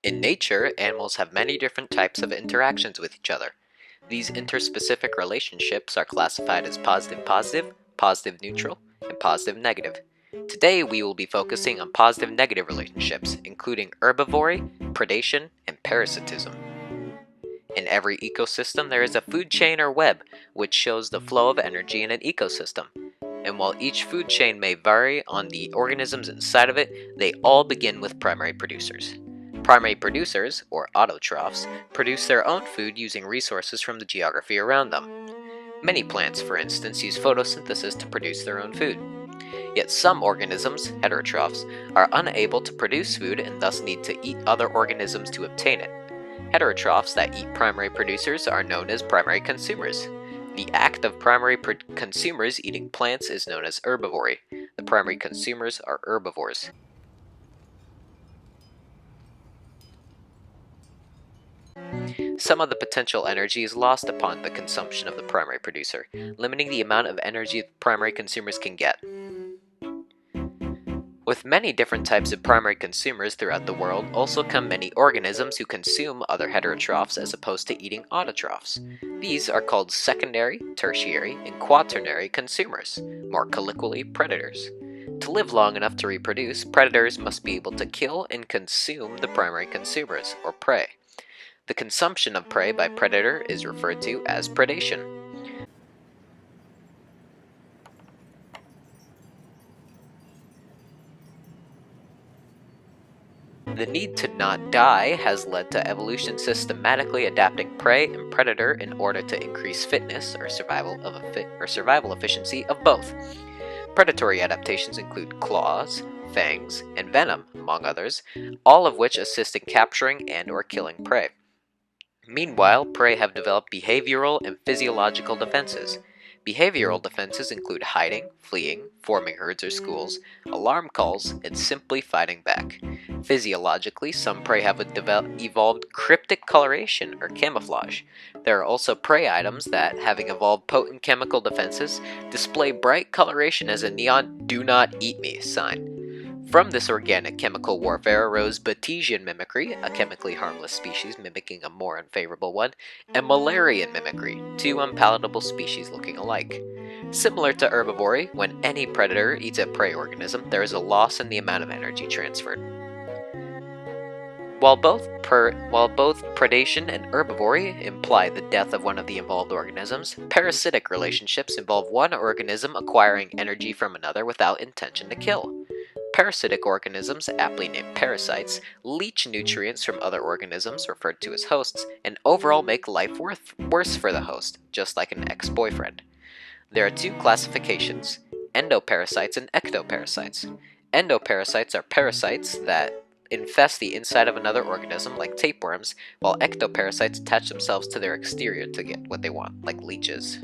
In nature, animals have many different types of interactions with each other. These interspecific relationships are classified as positive-positive, positive-neutral, and positive-negative. Today, we will be focusing on positive-negative relationships, including herbivory, predation, and parasitism. In every ecosystem, there is a food chain or web, which shows the flow of energy in an ecosystem. And while each food chain may vary on the organisms inside of it, they all begin with primary producers. Primary producers, or autotrophs, produce their own food using resources from the geography around them. Many plants, for instance, use photosynthesis to produce their own food. Yet some organisms, heterotrophs, are unable to produce food and thus need to eat other organisms to obtain it. Heterotrophs that eat primary producers are known as primary consumers. The act of primary consumers eating plants is known as herbivory. The primary consumers are herbivores. Some of the potential energy is lost upon the consumption of the primary producer, limiting the amount of energy primary consumers can get. With many different types of primary consumers throughout the world also come many organisms who consume other heterotrophs as opposed to eating autotrophs. These are called secondary, tertiary, and quaternary consumers, more colloquially predators. To live long enough to reproduce, predators must be able to kill and consume the primary consumers, or prey. The consumption of prey by predator is referred to as predation. The need to not die has led to evolution systematically adapting prey and predator in order to increase fitness or survival efficiency of both. Predatory adaptations include claws, fangs, and venom, among others, all of which assist in capturing and or killing prey. Meanwhile, prey have developed behavioral and physiological defenses. Behavioral defenses include hiding, fleeing, forming herds or schools, alarm calls, and simply fighting back. Physiologically, some prey have evolved cryptic coloration or camouflage. There are also prey items that, having evolved potent chemical defenses, display bright coloration as a neon "Do Not Eat Me" sign. From this organic chemical warfare arose Batesian mimicry, a chemically harmless species mimicking a more unfavorable one, and Malarian mimicry, two unpalatable species looking alike. Similar to herbivory, when any predator eats a prey organism, there is a loss in the amount of energy transferred. While both predation and herbivory imply the death of one of the involved organisms, parasitic relationships involve one organism acquiring energy from another without intention to kill. Parasitic organisms, aptly named parasites, leach nutrients from other organisms, referred to as hosts, and overall make life worse for the host, just like an ex-boyfriend. There are two classifications: endoparasites and ectoparasites. Endoparasites are parasites that infest the inside of another organism, like tapeworms, while ectoparasites attach themselves to their exterior to get what they want, like leeches.